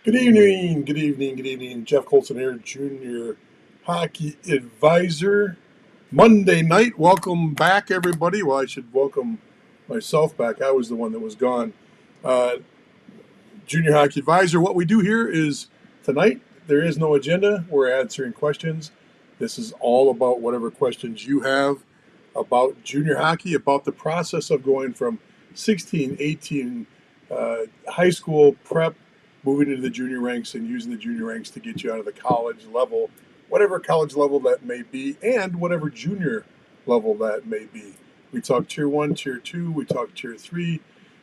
Good evening, good evening, good evening. Jeff Colson here, Junior Hockey Advisor. Monday night, welcome back, everybody. Well, I should welcome myself back. I was the one that was gone. Uh, Junior Hockey Advisor, what we do here is tonight, there is no agenda. We're answering questions. This is all about whatever questions you have about junior hockey, about the process of going from 16, 18, high school prep, moving into the junior ranks and using the junior ranks to get you out of the college level, whatever college level that may be, and whatever junior level that may be. We talk tier one, tier two, we talk tier three,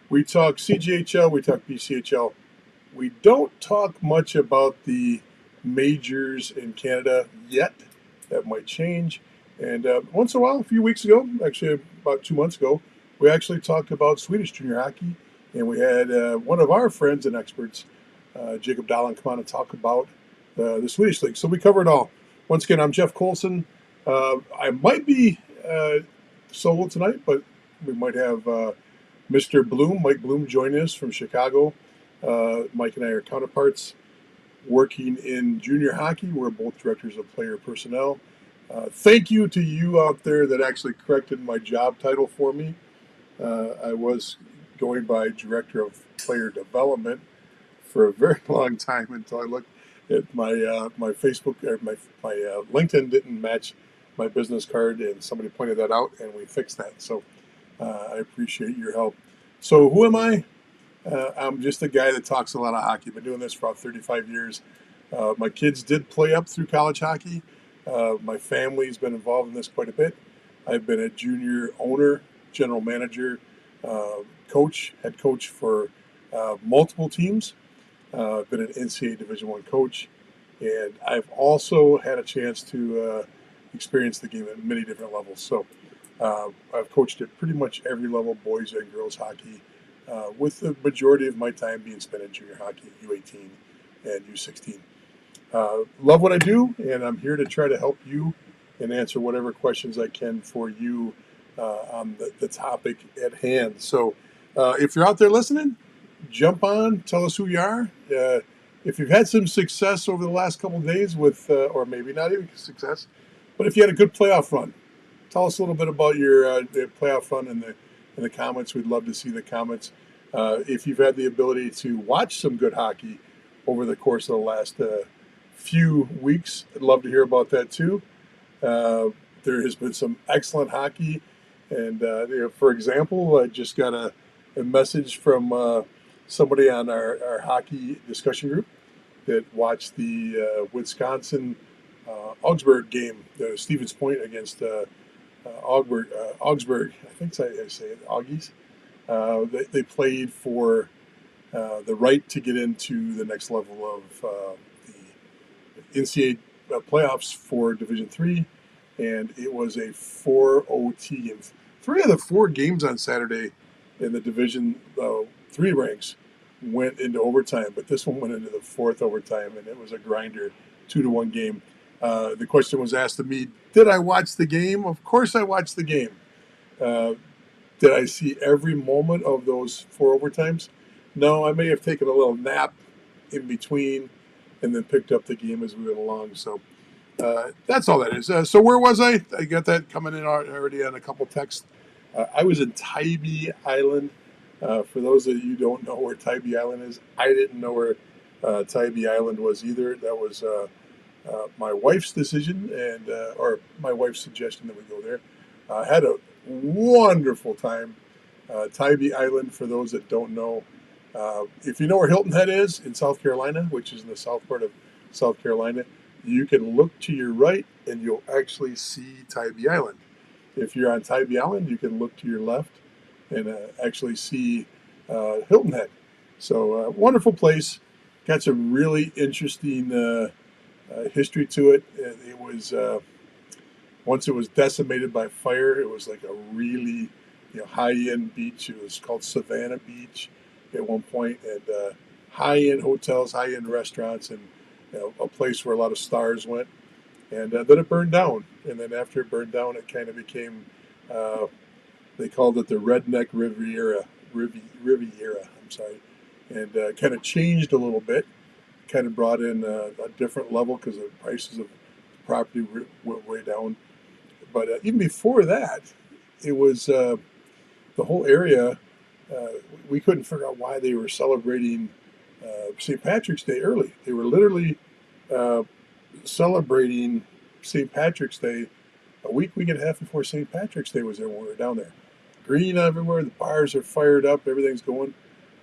we talk CGHL, we talk BCHL. We don't talk much about the majors in Canada yet. That might change. And once in a while, a few weeks ago, actually about 2 months ago, we actually talked about Swedish junior hockey. And we had one of our friends and experts, Jacob Dahlen, come on and talk about the Swedish league. So we cover it all. Once again, I'm Jeff Colson. I might be solo tonight, but we might have Mr. Bloom, Mike Bloom, join us from Chicago. Mike and I are counterparts working in junior hockey. We're both directors of player personnel. Thank you to you out there that actually corrected my job title for me. I was going by director of player development for a very long time until I looked at my Facebook or my LinkedIn didn't match my business card, and somebody pointed that out, and we fixed that. So I appreciate your help. So who am I? I'm just a guy that talks a lot of hockey. I've been doing this for about 35 years. My kids did play up through college hockey. My family's been involved in this quite a bit. I've been a junior owner, general manager, coach, head coach for multiple teams. I've been an NCAA Division I coach, and I've also had a chance to experience the game at many different levels. So I've coached at pretty much every level, boys and girls hockey, with the majority of my time being spent in junior hockey, U18 and U16. Love what I do, and I'm here to try to help you and answer whatever questions I can for you on the topic at hand. So if you're out there listening, jump on, tell us who you are. If you've had some success over the last couple of days with, or maybe not even success, but if you had a good playoff run, tell us a little bit about your playoff run in the comments. We'd love to see the comments. If you've had the ability to watch some good hockey over the course of the last few weeks, I'd love to hear about that too. There has been some excellent hockey, and for example, I just got a message from somebody on our hockey discussion group that watched the Wisconsin Augsburg game, the Stevens Point against Augsburg. I think I say it, Augies. They played for the right to get into the next level of the NCAA playoffs for Division III, and it was a 4 OT game. 3 of the 4 games on Saturday in the Division III ranks went into overtime, but this one went into the 4th overtime, and it was a grinder, 2-1 game. The question was asked of me, did I watch the game? Of course I watched the game. Did I see every moment of those 4 overtimes? No, I may have taken a little nap in between and then picked up the game as we went along. So that's all that is. So where was I? I got that coming in already on a couple texts. I was in Tybee Island. For those of you who don't know where Tybee Island is, I didn't know where Tybee Island was either. That was my wife's decision or my wife's suggestion that we go there. Had a wonderful time. Tybee Island, for those that don't know, if you know where Hilton Head is in South Carolina, which is in the south part of South Carolina, you can look to your right and you'll actually see Tybee Island. If you're on Tybee Island, you can look to your left and actually see Hilton Head. So wonderful place. Got some really interesting history to it. It was once it was decimated by fire. It was like a really high-end beach. It was called Savannah Beach at one point, and high-end hotels, high-end restaurants, and a place where a lot of stars went. And then it burned down. And then after it burned down, it kind of became, they called it the Redneck Riviera. I'm sorry. And kind of changed a little bit. kind of brought in a different level because the prices of property went way down. But even before that, it was the whole area. Uh, we couldn't figure out why they were celebrating St. Patrick's Day early. They were literally uh, celebrating St. Patrick's Day a week and a half before St. Patrick's Day was there when we were down there. Green everywhere, the bars are fired up, everything's going.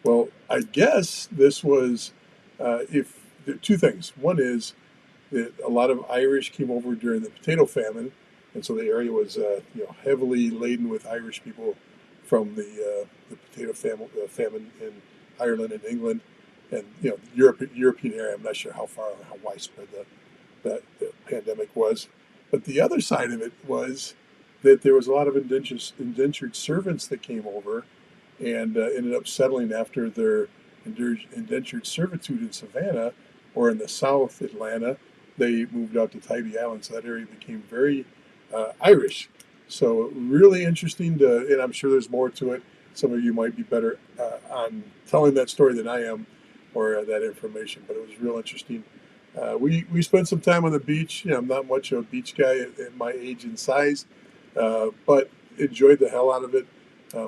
Well, I guess this was if two things. One is that a lot of Irish came over during the potato famine, and so the area was heavily laden with Irish people from the potato famine in Ireland and England, and European area. I'm not sure how far or how widespread the pandemic was, but the other side of it was that there was a lot of indentured servants that came over and ended up settling after their indentured servitude in Savannah or in the South Atlanta. They moved out to Tybee Island, so that area became very Irish. So really interesting and I'm sure there's more to it. Some of you might be better on telling that story than I am, or that information. But it was real interesting. We spent some time on the beach. I'm not much of a beach guy at my age and size, but enjoyed the hell out of it.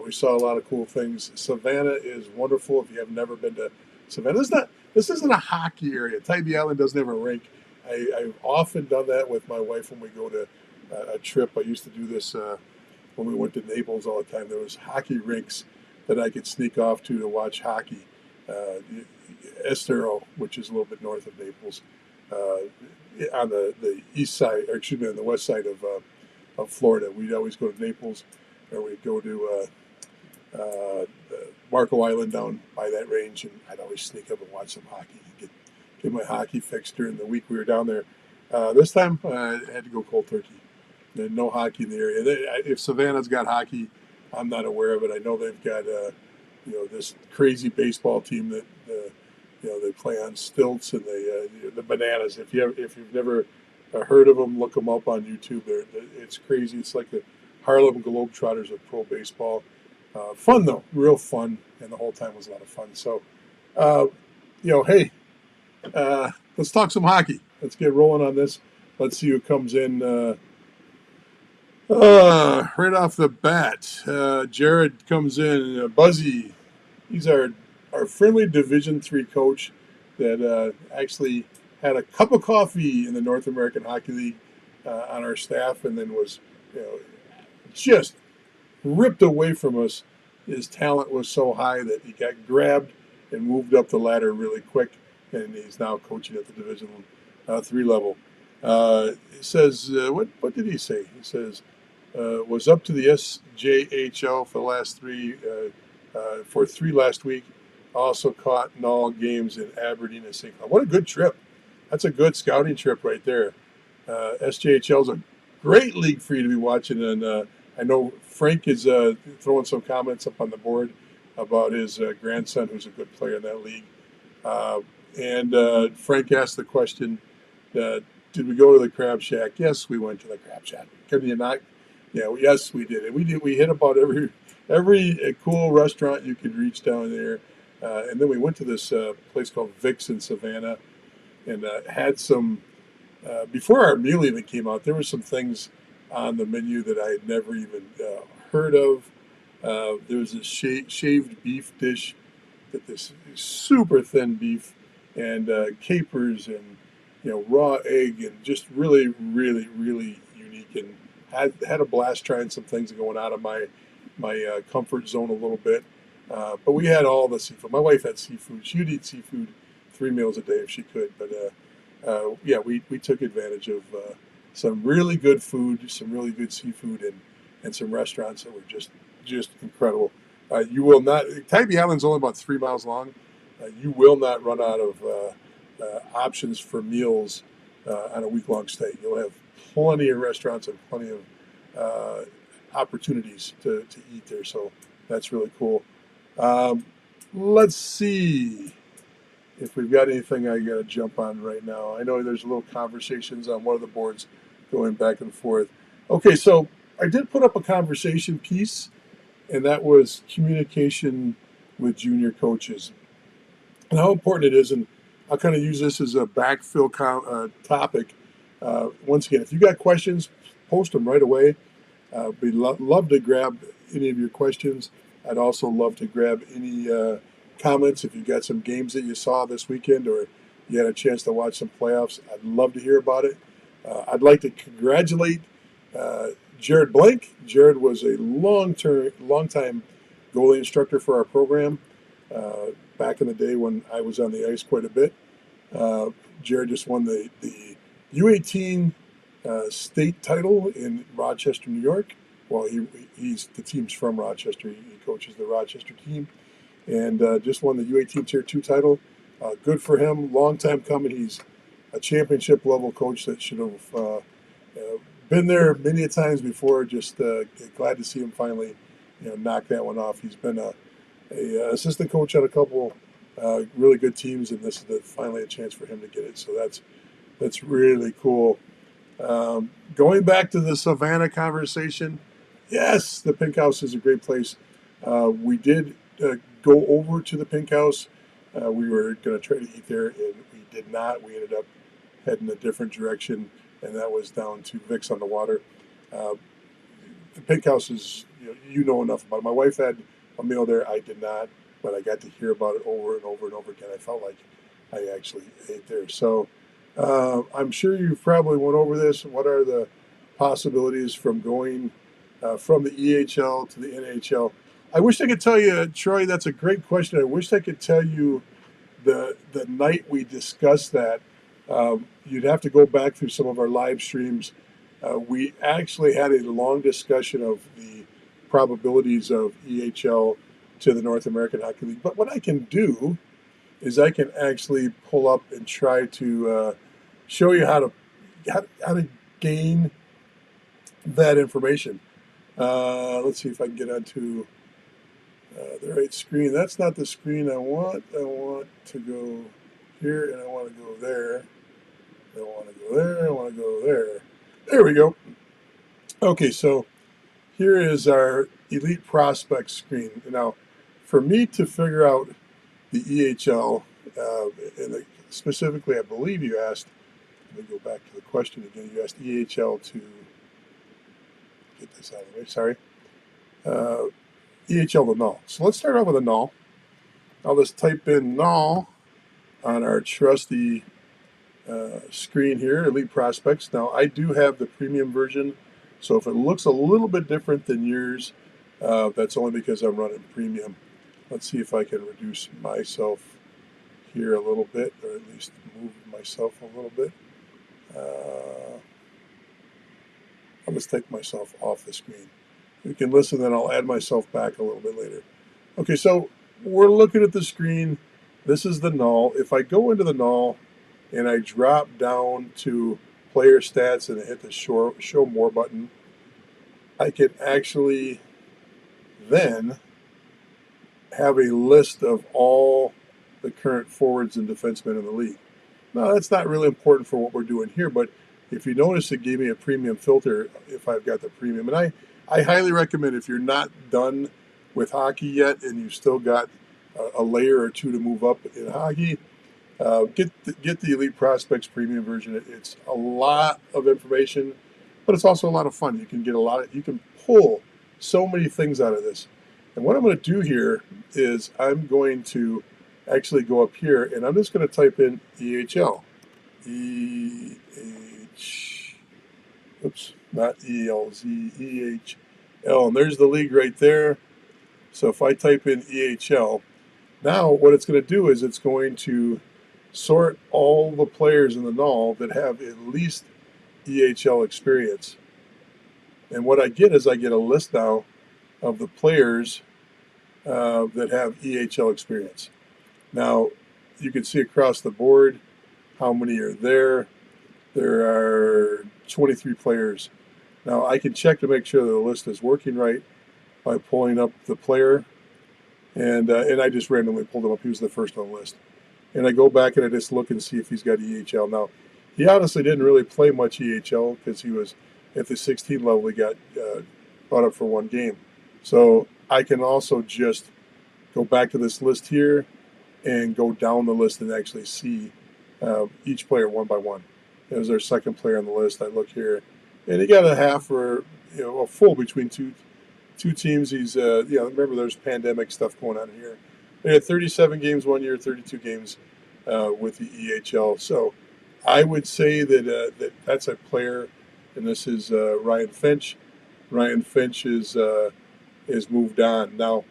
We saw a lot of cool things. Savannah is wonderful. If you have never been to Savannah, this isn't a hockey area. Tybee Island doesn't have a rink. I've often done that with my wife when we go to a trip. I used to do this when we went to Naples all the time. There was hockey rinks that I could sneak off to watch hockey. Estero, which is a little bit north of Naples, on the east side, or excuse me, on the west side of Florida. We'd always go to Naples, or we'd go to Marco Island down by that range, and I'd always sneak up and watch some hockey. Get my hockey fix during the week we were down there. This time I had to go cold turkey. There's no hockey in the area. If Savannah's got hockey, I'm not aware of it. I know they've got this crazy baseball team that they play on stilts, and the Bananas. If you've never heard of them, look them up on YouTube. It's crazy. It's like the Harlem Globetrotters of pro baseball. Fun though, real fun, and the whole time was a lot of fun. So, hey, let's talk some hockey. Let's get rolling on this. Let's see who comes in. Right off the bat, Jared comes in. Buzzy, he's our friendly Division III coach that actually had a cup of coffee in the North American Hockey League on our staff, and then was just ripped away from us. His talent was so high that he got grabbed and moved up the ladder really quick, and he's now coaching at the Division III level. He says, what did he say? He says, was up to the SJHL for the last for three last week. Also caught in all games in Aberdeen and St. Cloud. What a good trip. That's a good scouting trip right there. SJHL is a great league for you to be watching, and I know Frank is throwing some comments up on the board about his grandson, who's a good player in that league. And Frank asked the question, did we go to the Crab Shack? Yes, we went to the Crab Shack. Can you not? Yeah, yes, we did. And we hit about every cool restaurant you could reach down there. And then we went to this place called Vic's in Savannah, and had some, before our meal even came out, there were some things on the menu that I had never even heard of. There was a shaved beef dish, this super thin beef, and capers, and raw egg, and just really, really, really unique. And had a blast trying some things, going out of my comfort zone a little bit. But we had all the seafood. My wife had seafood. She'd eat seafood 3 meals a day if she could. But we took advantage of some really good food, some really good seafood, and some restaurants that were just incredible. You will not. Tybee Island's only about 3 miles long. You will not run out of options for meals on a week-long stay. You'll have plenty of restaurants and plenty of opportunities to eat there. So that's really cool. Let's see if we've got anything I got to jump on right now. I know there's little conversations on one of the boards going back and forth. Okay, so I did put up a conversation piece, and that was communication with junior coaches and how important it is. And I'll kind of use this as a backfill topic. Once again, if you got questions, post them right away. We'd love to grab any of your questions. I'd also love to grab any comments if you got some games that you saw this weekend or you had a chance to watch some playoffs. I'd love to hear about it. I'd like to congratulate Jared Blank. Jared was a long time goalie instructor for our program back in the day when I was on the ice quite a bit. Uh, Jared just won the U18 state title in Rochester, New York. Well, he's the team's from Rochester. He coaches the Rochester team, and just won the U18 Tier 2 title. Good for him. Long time coming. He's a championship level coach that should have been there many a times before. Just glad to see him finally, knock that one off. He's been a assistant coach on a couple really good teams, and this is finally a chance for him to get it. So that's really cool. Going back to the Savannah conversation, yes, the Pink House is a great place. We did go over to the Pink House. We were going to try to eat there, and we did not. We ended up heading a different direction, and that was down to Vicks on the Water. The Pink House is, you know enough about it. My wife had a meal there. I did not, but I got to hear about it over and over and over again. I felt like I actually ate there. So I'm sure you probably went over this. What are the possibilities from going from the EHL to the NHL? I wish I could tell you, Troy, that's a great question. I wish I could tell you the night we discussed that. You'd have to go back through some of our live streams. We actually had a long discussion of the probabilities of EHL to the North American Hockey League. But what I can do is I can actually pull up and try to show you how to gain that information. Let's see if I can get onto the right screen. That's not the screen I want. I want to go here, and I want to go there. I want to go there. I want to go there. There we go. Okay, so here is our Elite Prospects screen. Now, for me to figure out the EHL, and specifically, I believe you asked, let me go back to the question again. You asked EHL to, get this out of the way, sorry. EHL to null. So let's start off with a null. I'll just type in null on our trusty screen here, Elite Prospects. Now, I do have the premium version, so if it looks a little bit different than yours, that's only because I'm running premium. Let's see if I can reduce myself here a little bit, or at least move myself a little bit. I'll just take myself off the screen. You can listen, then I'll add myself back a little bit later. Okay, so we're looking at the screen. This is the null. If I go into the null and I drop down to player stats and I hit the show more button, I can actually then have a list of all the current forwards and defensemen in the league. Now, that's not really important for what we're doing here, but if you notice, it gave me a premium filter if I've got the premium. And I highly recommend, if you're not done with hockey yet and you've still got a layer or two to move up in hockey, get the Elite Prospects premium version. It's a lot of information, but it's also a lot of fun. You can get you can pull so many things out of this. And what I'm going to do here is I'm going to actually go up here and I'm just going to type in EHL. Oops, not ELZ, EHL. And there's the league right there. So if I type in EHL, now what it's going to do is it's going to sort all the players in the null that have at least EHL experience. And what I get is I get a list now of the players that have EHL experience. Now, you can see across the board how many are there. There are 23 players. Now, I can check to make sure that the list is working right by pulling up the player. And I just randomly pulled him up. He was the first on the list. And I go back and I just look and see if he's got EHL. Now, he honestly didn't really play much EHL because he was at the 16 level. He got brought up for one game. So I can also just go back to this list here and go down the list and actually see each player one by one. There's our second player on the list. I look here, and he got a half or a full between two teams. He's remember there's pandemic stuff going on here. They had 37 games one year, 32 games with the EHL. So I would say that's a player, and this is Ryan Finch. Ryan Finch is moved on. Now,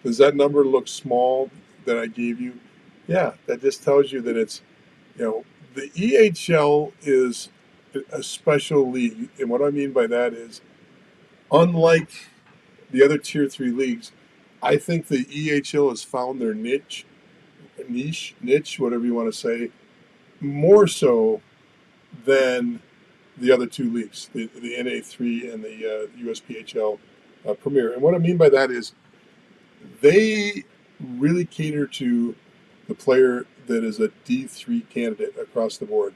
does that number look small that I gave you? Yeah, that just tells you that it's, the EHL is a special league. And what I mean by that is, unlike the other Tier 3 leagues, I think the EHL has found their niche, whatever you want to say, more so than the other two leagues, the NA3 and the USPHL Premier. And what I mean by that is they really cater to the player that is a D3 candidate across the board.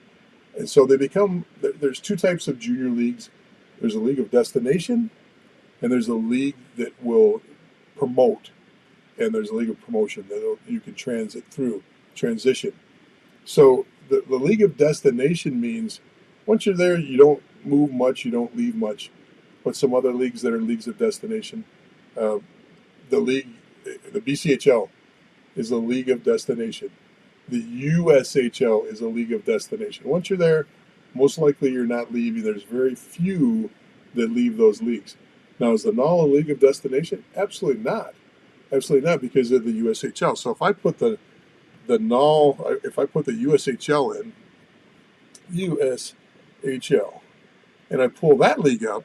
And so there's two types of junior leagues. There's a league of destination, and there's a league that will promote, and there's a league of promotion that you can transition. So the league of destination means once you're there, you don't move much, you don't leave much. But some other leagues that are leagues of destination, the BCHL is a league of destination. The USHL is a league of destination. Once you're there, most likely you're not leaving. There's very few that leave those leagues. Now, is the NAL a league of destination? Absolutely not. Absolutely not, because of the USHL. So if I put the NAL, if I put the USHL in, USHL, and I pull that league up,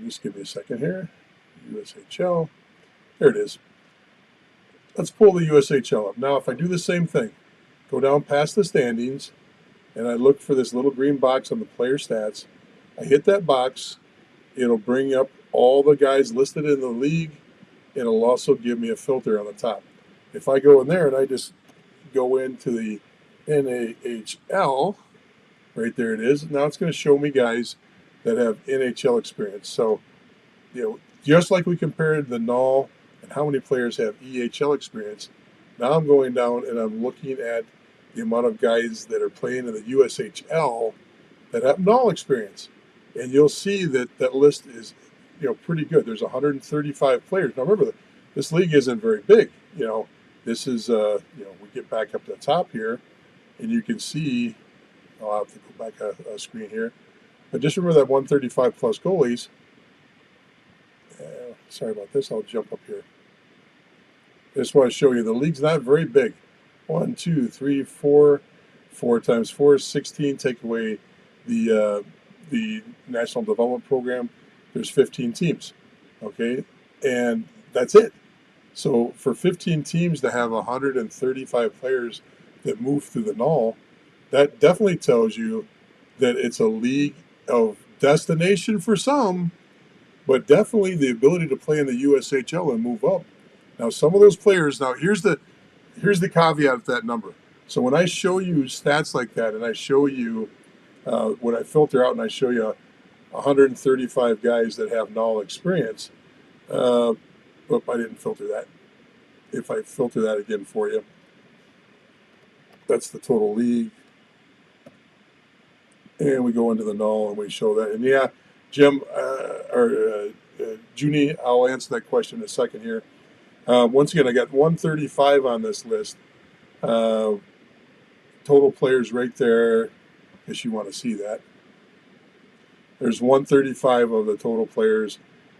just give me a second here, USHL, there it is. Let's pull the USHL up. Now, if I do the same thing, go down past the standings, and I look for this little green box on the player stats, I hit that box, it'll bring up all the guys listed in the league, and it'll also give me a filter on the top. If I go in there and I just go into the NAHL, right there it is, now it's going to show me guys that have NHL experience. So, just like we compared the NAL and how many players have EHL experience, now I'm going down and I'm looking at the amount of guys that are playing in the USHL that have NAL experience. And you'll see that list is, pretty good. There's 135 players. Now remember, this league isn't very big. This is, we get back up to the top here, and you can see, I'll have to go back a screen here. But just remember that 135 plus goalies. Sorry about this. I'll jump up here. I just want to show you the league's not very big. 1, 2, 3, 4. 4 times 4 is 16. Take away the National Development Program. There's 15 teams. Okay, and that's it. So for 15 teams to have 135 players that move through the NAL, that definitely tells you that it's a league of destination for some, but definitely the ability to play in the USHL and move up. Now, some of those players. Now, here's the caveat of that number. So when I show you stats like that, and I show you when I filter out and I show you 135 guys that have NAL experience, but I didn't filter that. If I filter that again for you, that's the total league. And we go into the NAL and we show that. And yeah, Jim, Junie, I'll answer that question in a second here. Once again, I got 135 on this list. Total players right there, if you want to see that. There's 135 of the total players.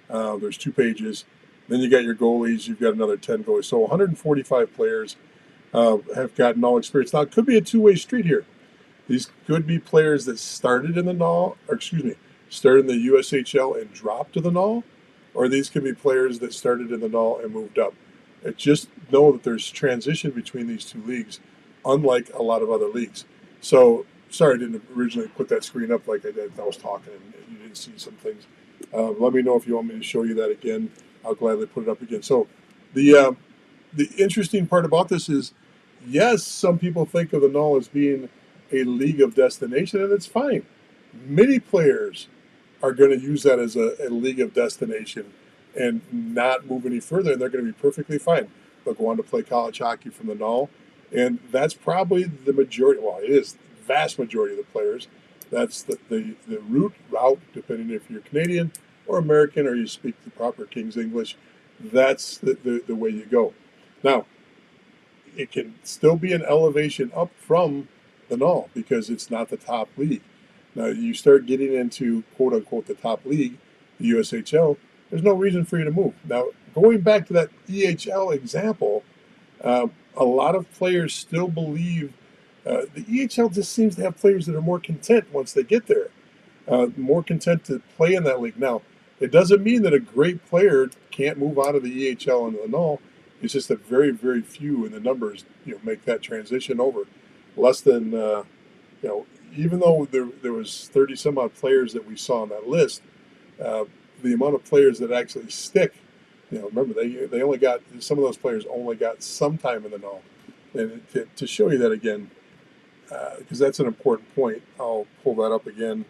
There's 2 pages. Then you got your goalies. You've got another 10 goalies. So 145 players have gotten NAL experience. Now, it could be a two-way street here. These could be players that started in the NAL, started in the USHL and dropped to the NAL, or these could be players that started in the NAL and moved up. Just know that there's transition between these two leagues, unlike a lot of other leagues. So, sorry I didn't originally put that screen up like I did. I was talking and you didn't see some things. Let me know if you want me to show you that again. I'll gladly put it up again. So, the interesting part about this is, yes, some people think of the NAL as being a league of destination, and it's fine. Many players are going to use that as a league of destination and not move any further, and they're going to be perfectly fine. They'll go on to play college hockey from the null, and that's probably the majority. Well, it is the vast majority of the players. That's the route, depending if you're Canadian or American or you speak the proper King's English. That's the way you go. Now, it can still be an elevation up from the null because it's not the top league. Now, you start getting into quote unquote the top league, the USHL, there's no reason for you to move. Now, going back to that EHL example, a lot of players still believe the EHL just seems to have players that are more content once they get there, more content to play in that league. Now, it doesn't mean that a great player can't move out of the EHL into the null. It's just that very, very few in the numbers, make that transition over. Less than, even though there was 30 some odd players that we saw on that list, the amount of players that actually stick, remember they only got, some of those players only got some time in the null. And to show you that again, because that's an important point, I'll pull that up again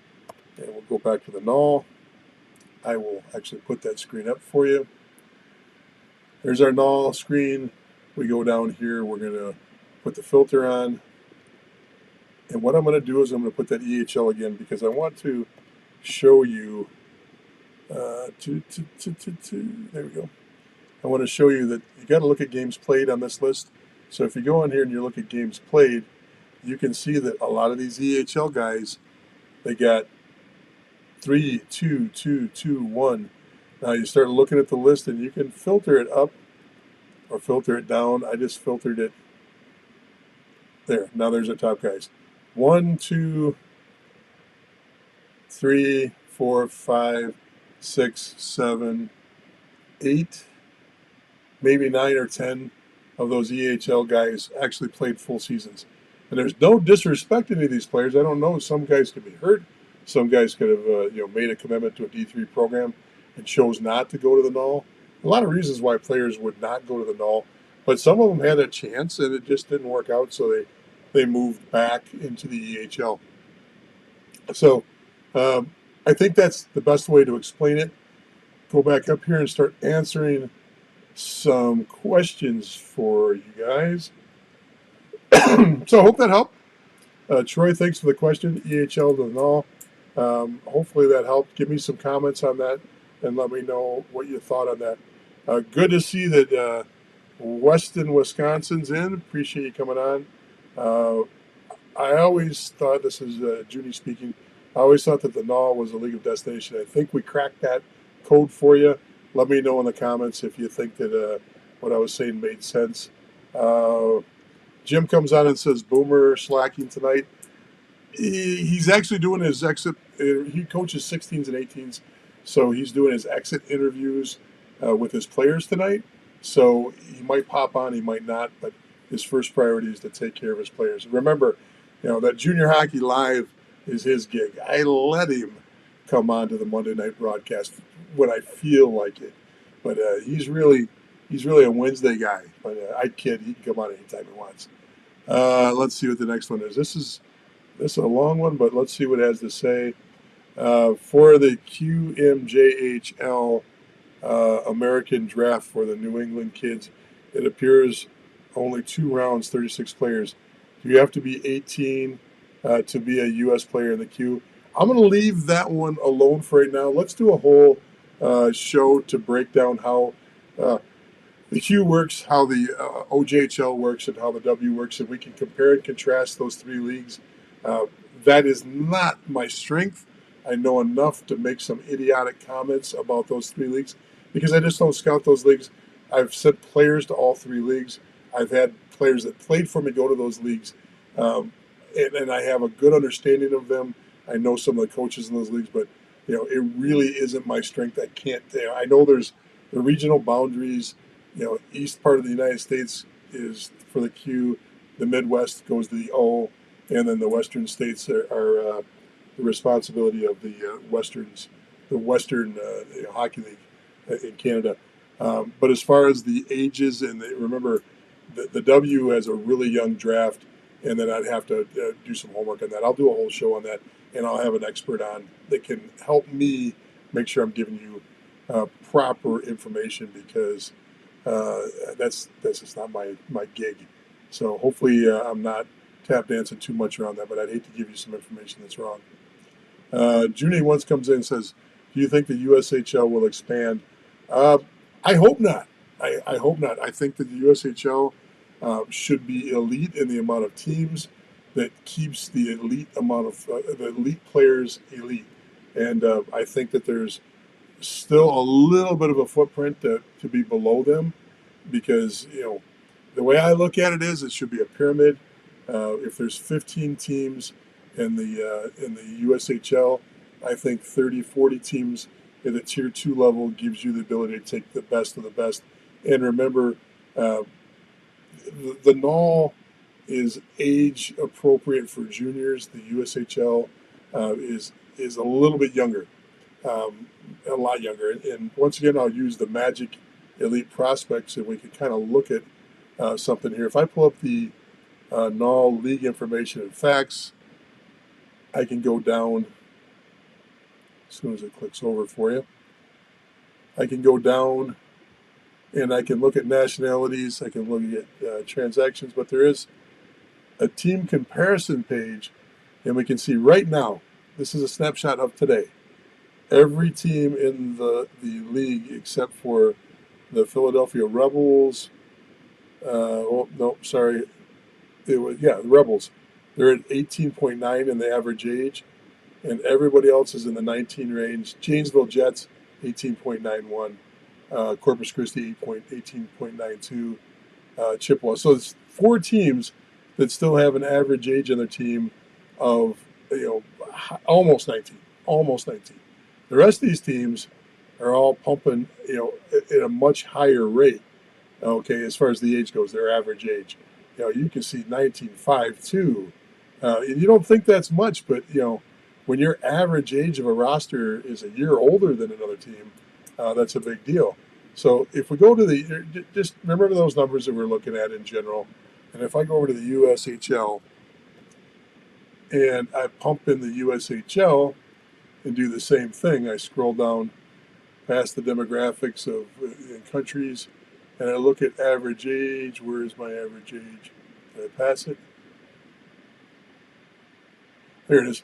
and we'll go back to the null. I will actually put that screen up for you. There's our null screen. We go down here, we're going to put the filter on. And what I'm going to do is I'm going to put that EHL again because I want to show you, there we go. I want to show you that you got to look at games played on this list. So if you go on here and you look at games played, you can see that a lot of these EHL guys, they got 3, 2, 2, 2, 1. Now you start looking at the list and you can filter it up or filter it down. I just filtered it there. Now there's our top guys. 1, 2, 3, 4, 5, 6, 7, 8, maybe 9 or 10 of those EHL guys actually played full seasons. And there's no disrespect to any of these players. I don't know. Some guys could be hurt. Some guys could have made a commitment to a D3 program and chose not to go to the null. A lot of reasons why players would not go to the null, but some of them had a chance and it just didn't work out, so they moved back into the EHL. So I think that's the best way to explain it. Go back up here and start answering some questions for you guys. So I hope that helped. Troy, thanks for the question. EHL to the null. Hopefully that helped. Give me some comments on that and let me know what you thought on that. Good to see that Weston, Wisconsin's in. Appreciate you coming on. I always thought, this is Junie speaking, I always thought that the null was a league of destination. I think we cracked that code for you. Let me know in the comments if you think that what I was saying made sense. Jim comes on and says, Boomer slacking tonight. He's actually doing his exit. He coaches 16s and 18s, so he's doing his exit interviews with his players tonight. So he might pop on, he might not, but his first priority is to take care of his players. Remember, that Junior Hockey Live is his gig. I let him come on to the Monday night broadcast when I feel like it, but he's really a Wednesday guy. But I kid, he can come on anytime he wants. Let's see what the next one is. This is a long one, but let's see what it has to say. For the QMJHL American draft for the New England kids, it appears only 2 rounds, 36 players. Do you have to be 18 to be a U.S. player in the Q? I'm going to leave that one alone for right now. Let's do a whole show to break down how the Q works, how the OJHL works, and how the W works, and we can compare and contrast those 3 leagues. That is not my strength. I know enough to make some idiotic comments about those 3 leagues because I just don't scout those leagues. I've sent players to all 3 leagues. I've had players that played for me go to those leagues, and I have a good understanding of them. I know some of the coaches in those leagues, but it really isn't my strength. I can't. I know there's the regional boundaries. East part of the United States is for the Q. The Midwest goes to the O, and then the Western states are the responsibility of the Westerns, the Western Hockey League in Canada. But as far as the ages, and remember, the W has a really young draft, and then I'd have to do some homework on that. I'll do a whole show on that, and I'll have an expert on that can help me make sure I'm giving you proper information because that's just not my gig. So hopefully I'm not tap dancing too much around that, but I'd hate to give you some information that's wrong. Junie once comes in and says, "Do you think the USHL will expand?" Uh, I hope not. I hope not. I think that the USHL should be elite in the amount of teams that keeps the elite amount of the elite players elite, and I think that there's still a little bit of a footprint to be below them because the way I look at it is it should be a pyramid. If there's 15 teams in the USHL, I think 30, 40 teams at the tier 2 level gives you the ability to take the best of the best. And remember, the NOL is age appropriate for juniors. The USHL is a little bit younger, a lot younger. And once again, I'll use the Magic Elite Prospects, and we can kind of look at something here. If I pull up the NOL league information and facts, I can go down as soon as it clicks over for you. I can go down and I can look at nationalities. I can look at transactions, but there is a team comparison page, and we can see right now, this is a snapshot of today. Every team in the league except for the Philadelphia Rebels. The Rebels. They're at 18.9 in the average age, and everybody else is in the 19 range. Janesville Jets, 18.91. Corpus Christi, 18.92. Chippewa. So it's 4 teams that still have an average age on their team of almost 19. Almost 19. The rest of these teams are all pumping at a much higher rate. Okay, as far as the age goes, their average age. You can see 19.52. And you don't think that's much, but when your average age of a roster is a year older than another team, that's a big deal. So if we go to just remember those numbers that we're looking at in general, and if I go over to the USHL and I pump in the USHL and do the same thing, I scroll down past the demographics of countries, and I look at average age. Where is my average age? Did I pass it? There it is.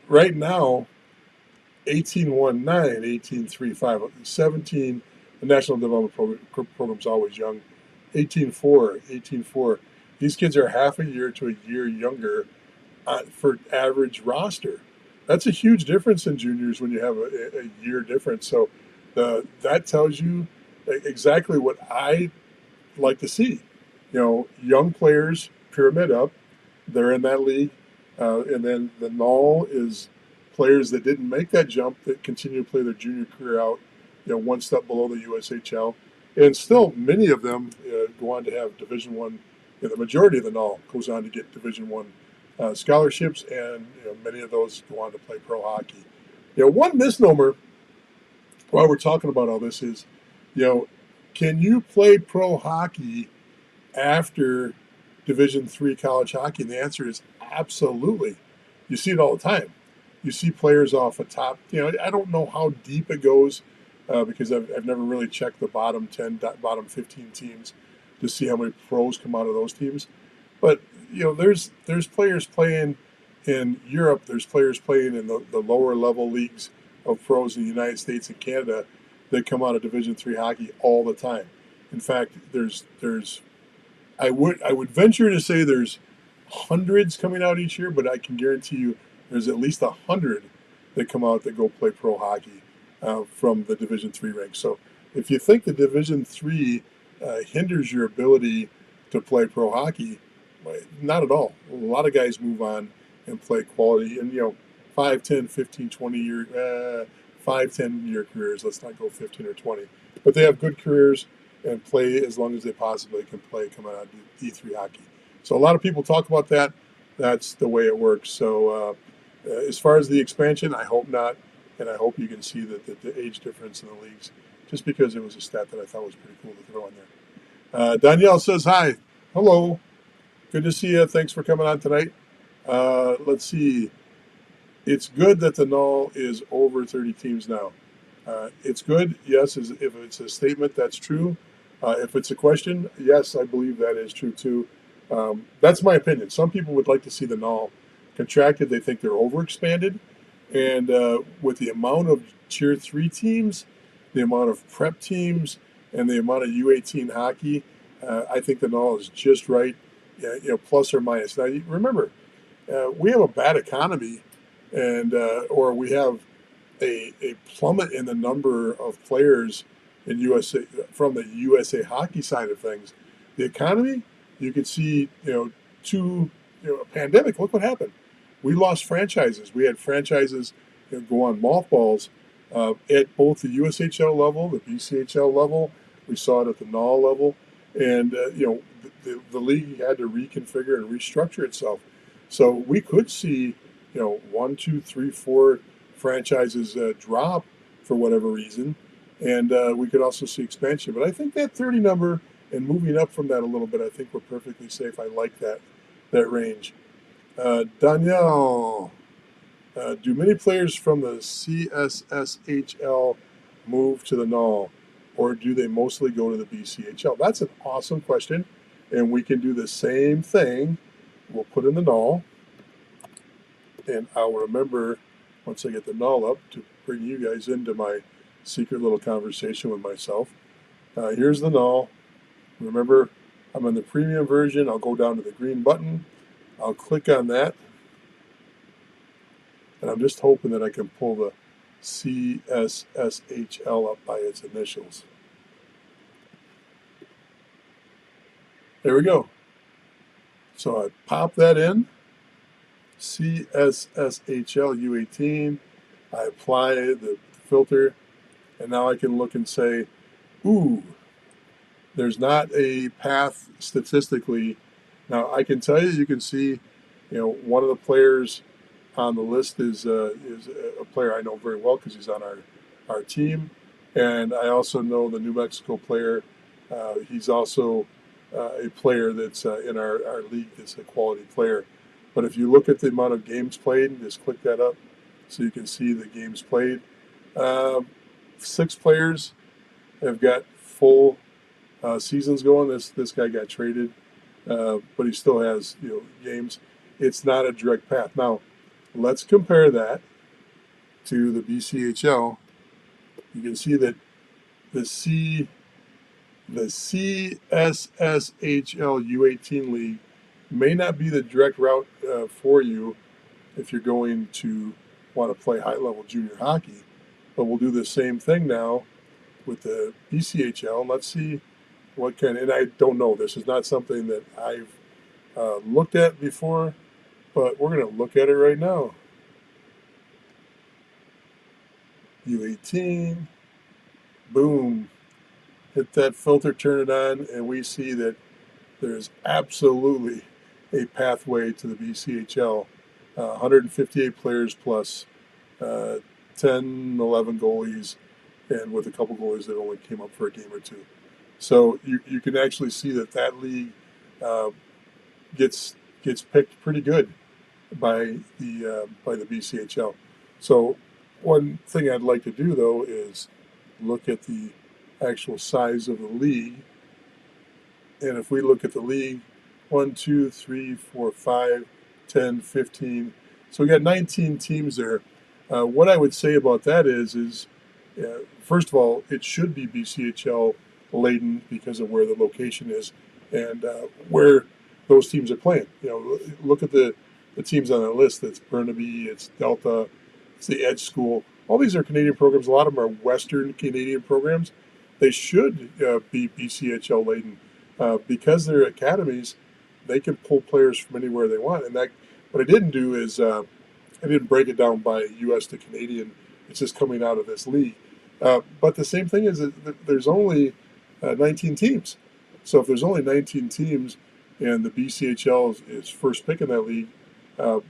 Right now, 18.19, 18.35, 17. The National Development Program's always young. 18.4, 18.4. These kids are half a year to a year younger for average roster. That's a huge difference in juniors when you have a year difference. So that tells you exactly what I like to see. Young players, pyramid up. They're in that league. And then the null is players that didn't make that jump that continue to play their junior career out, one step below the USHL. And still, many of them go on to have Division One. The majority of the null goes on to get Division One scholarships, and many of those go on to play pro hockey. One misnomer while we're talking about all this is, can you play pro hockey after Division III college hockey? And the answer is absolutely. You see it all the time. You see players off a top. I don't know how deep it goes because I've never really checked the bottom 10, bottom 15 teams to see how many pros come out of those teams. But there's players playing in Europe. There's players playing in the lower level leagues of pros in the United States and Canada that come out of Division III hockey all the time. In fact, I would venture to say there's hundreds coming out each year, but I can guarantee you there's at least 100 that come out that go play pro hockey from the Division III ranks. So if you think the Division III hinders your ability to play pro hockey, not at all. A lot of guys move on and play quality, and 5, 10, 15, 20 year, 5, 10 year careers. Let's not go 15 or 20, but they have good careers and play as long as they possibly can play coming out of D3 hockey. So a lot of people talk about that. That's the way it works. So as far as the expansion, I hope not, and I hope you can see that the age difference in the leagues, just because it was a stat that I thought was pretty cool to throw in there. Danielle says hi. Hello. Good to see you. Thanks for coming on tonight. Let's see. It's good that the null is over 30 teams now. It's good, yes, if it's a statement, that's true. If it's a question, yes, I believe that is true too. That's my opinion. Some people would like to see the null contracted. They think they're overexpanded. And with the amount of tier three teams, the amount of prep teams, and the amount of U18 hockey, I think the null is just right, plus or minus. Now, remember, we have a bad economy, and or we have a plummet in the number of players in USA from the USA hockey side of things. The economy, you could see, a pandemic. Look what happened. We lost franchises. We had franchises go on mothballs at both the USHL level, the BCHL level. We saw it at the NAL level, and the league had to reconfigure and restructure itself. So we could see, one, two, three, four franchises drop for whatever reason, and we could also see expansion. But I think that 30 number and moving up from that a little bit, I think we're perfectly safe. I like that range. Danielle, do many players from the CSSHL move to the NAL, or do they mostly go to the BCHL? That's an awesome question, and we can do the same thing. We'll put in the NAL, and I'll remember once I get the null up to bring you guys into my secret little conversation with myself. Here's the null. Remember, I'm in the premium version. I'll go down to the green button. I'll click on that. And I'm just hoping that I can pull the CSSHL up by its initials. There we go. So I pop that in. CSSHL U18. I apply the filter, and now I can look and say, ooh, there's not a path statistically. Now I can tell you, you can see, one of the players on the list is a player I know very well because he's on our team, and I also know the New Mexico player. He's also a player that's in our league that's a quality player. But if you look at the amount of games played, just click that up so you can see the games played. 6 players have got full seasons going. This guy got traded, but he still has games. It's not a direct path. Now, let's compare that to the BCHL. You can see that the CSSHL U18 league may not be the direct route for you if you're going to want to play high-level junior hockey. But we'll do the same thing now with the BCHL. Let's see what kind. And I don't know. This is not something that I've looked at before, but we're going to look at it right now. U18. Boom. Hit that filter, turn it on, and we see that there's absolutely a pathway to the BCHL. 158 players plus 10, 11 goalies, and with a couple goalies that only came up for a game or two. So you can actually see that league gets picked pretty good by the BCHL. So one thing I'd like to do though is look at the actual size of the league. And if we look at the league, 1, 2, 3, 4, 5, 10, 15. So we got 19 teams there. What I would say about that is first of all, it should be BCHL laden because of where the location is and where those teams are playing. Look at the teams on that list. It's Burnaby, it's Delta, it's the Edge School. All these are Canadian programs. A lot of them are Western Canadian programs. They should be BCHL laden because they're academies. They can pull players from anywhere they want. And that, what I didn't do is I didn't break it down by U.S. to Canadian. It's just coming out of this league. But the same thing is that there's only 19 teams. So if there's only 19 teams and the BCHL is first pick in that league, I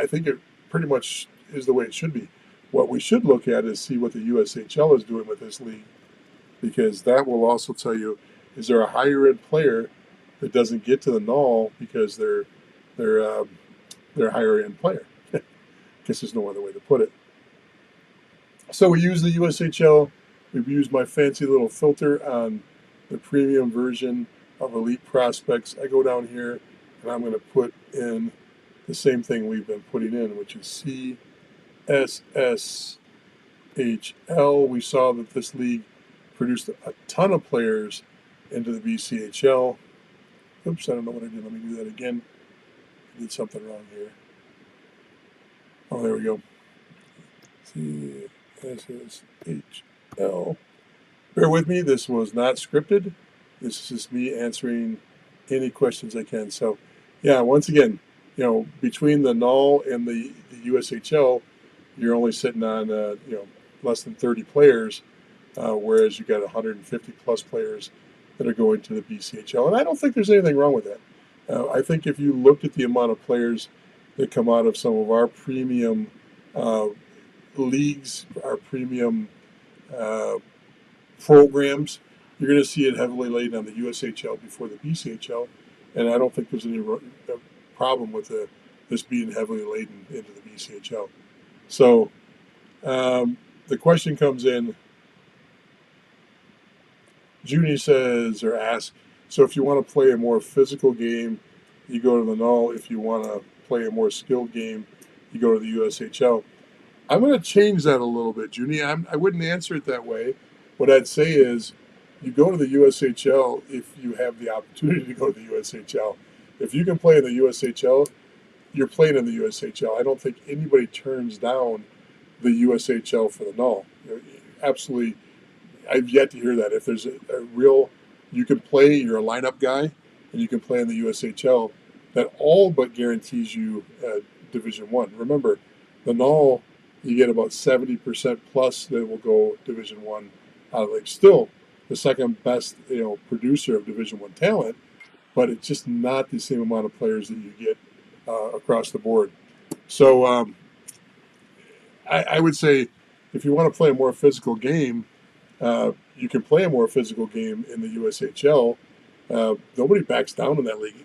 think it pretty much is the way it should be. What we should look at is see what the USHL is doing with this league, because that will also tell you, is there a higher end player that doesn't get to the null because they're a higher end player? I guess there's no other way to put it. So we use the USHL. We've used my fancy little filter on the premium version of Elite Prospects. I go down here and I'm going to put in the same thing we've been putting in, which is CSSHL. We saw that this league produced a ton of players into the BCHL. Oops, I don't know what I did. Let me do that again. I did something wrong here. Oh, there we go. CSSHL. Bear with me. This was not scripted. This is just me answering any questions I can. So, yeah, once again, between the NUL and the USHL, you're only sitting on, less than 30 players, whereas you got 150 plus players that are going to the BCHL. And I don't think there's anything wrong with that. I think if you looked at the amount of players that come out of some of our premium leagues, our premium programs, you're going to see it heavily laid on the USHL before the BCHL. And I don't think there's any problem with this being heavily laden into the BCHL. So the question comes in. Junie says or asks, so if you want to play a more physical game, you go to the NUL. If you want to play a more skilled game, you go to the USHL. I'm going to change that a little bit, Junie. I wouldn't answer it that way. What I'd say is you go to the USHL if you have the opportunity to go to the USHL. If you can play in the USHL, you're playing in the USHL. I don't think anybody turns down the USHL for the NUL. Absolutely, I've yet to hear that. If there's a real, you can play, you're a lineup guy, and you can play in the USHL, that all but guarantees you Division One. Remember, the NUL, you get about 70% plus that will go Division One out of the league. Still, the second best producer of Division One talent, but it's just not the same amount of players that you get across the board. So I would say if you want to play a more physical game, you can play a more physical game in the USHL. Nobody backs down in that league.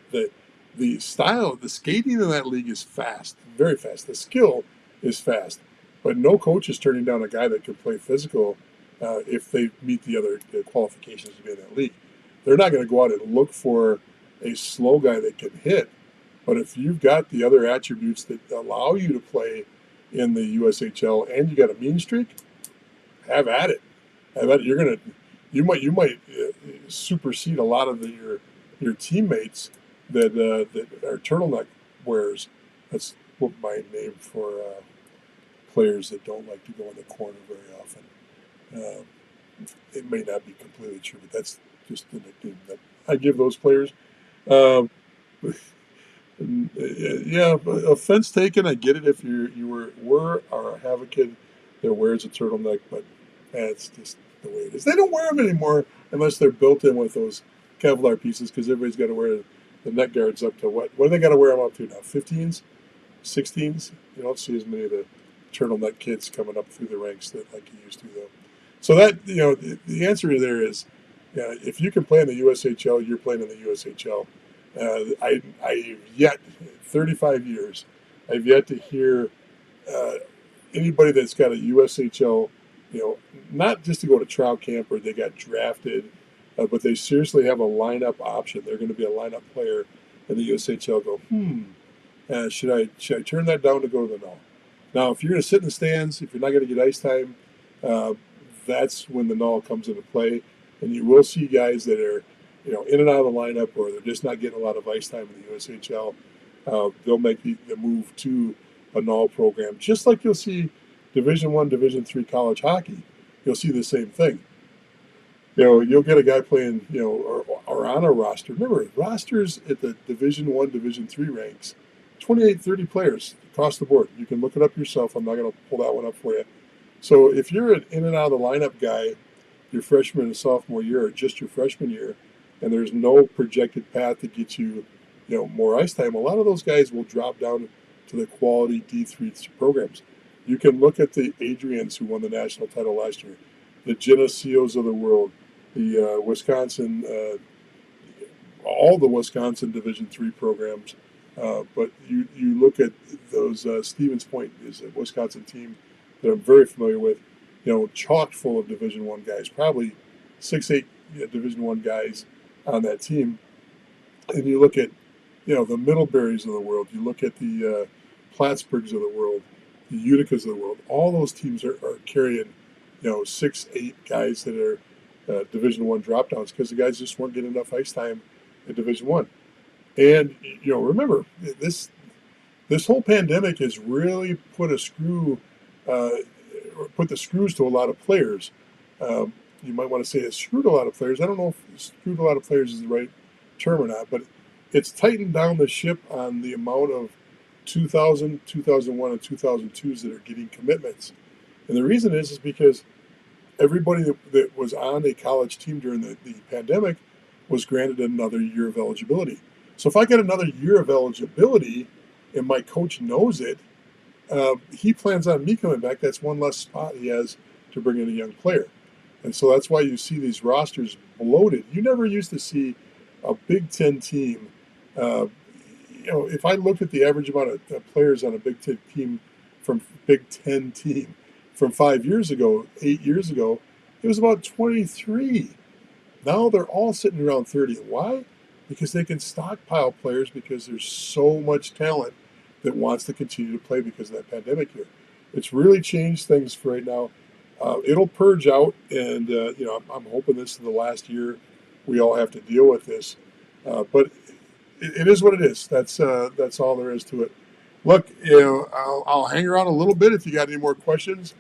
The style, the skating in that league is fast, very fast. The skill is fast, but no coach is turning down a guy that can play physical if they meet the qualifications to be in that league. They're not going to go out and look for a slow guy that can hit, but if you've got the other attributes that allow you to play in the USHL and you got a mean streak, have at it. You might supersede a lot of your teammates that are turtleneck wearers. That's what my name for players that don't like to go in the corner very often. It may not be completely true, but that's just the nickname that I give those players. Um, yeah, offense taken. I get it if you were or have a kid that wears a turtleneck, but it's just the way it is. They don't wear them anymore unless they're built in with those Kevlar pieces because everybody's got to wear the neck guards up to what? What do they got to wear them up to now? 15s, 16s. You don't see as many of the turtleneck kids coming up through the ranks that like you used to though. So that the answer there is, if you can play in the USHL, you're playing in the USHL. I've yet 35 years, I've yet to hear anybody that's got a USHL, not just to go to trial camp or they got drafted, but they seriously have a lineup option. They're going to be a lineup player in the USHL. Go, should I turn that down to go to the NUL? Now, if you're going to sit in the stands, if you're not going to get ice time, that's when the NUL comes into play, and you will see guys that are, in and out of the lineup, or they're just not getting a lot of ice time in the USHL. They'll make the move to a NUL program, just like you'll see Division I, Division III college hockey. You'll see the same thing. You'll get a guy playing, or on a roster. Remember, rosters at the Division I, Division III ranks, 28, 30 players across the board. You can look it up yourself. I'm not going to pull that one up for you. So if you're an in and out of the lineup guy, your freshman and sophomore year, or just your freshman year, and there's no projected path to get you, more ice time, a lot of those guys will drop down to the quality D3 programs. You can look at the Adrians who won the national title last year, the Geneseos of the world, the Wisconsin, all the Wisconsin Division III programs. But you look at those, Stevens Point is a Wisconsin team that I'm very familiar with. chock full of Division One guys, probably 6, 8 Division One guys on that team. And you look at, the Middleburys of the world. You look at the Plattsburghs of the world, the Uticas of the world. All those teams are carrying, 6, 8 guys that are Division One drop downs because the guys just weren't getting enough ice time in Division One. And remember this whole pandemic has really put the screws to a lot of players. You might want to say it screwed a lot of players. I don't know if screwed a lot of players is the right term or not, but it's tightened down the ship on the amount of 2000, 2001, and 2002s that are getting commitments. And the reason is because everybody that was on a college team during the pandemic was granted another year of eligibility. So if I get another year of eligibility and my coach knows it, he plans on me coming back. That's one less spot he has to bring in a young player. And so that's why you see these rosters bloated. You never used to see a Big Ten team. If I looked at the average amount of players on a Big Ten team from 5 years ago, 8 years ago, it was about 23. Now they're all sitting around 30. Why? Because they can stockpile players because there's so much talent that wants to continue to play because of that pandemic year. It's really changed things for right now. It'll purge out, and I'm hoping this is the last year we all have to deal with this. But it is what it is. That's all there is to it. Look, I'll hang around a little bit if you got any more questions.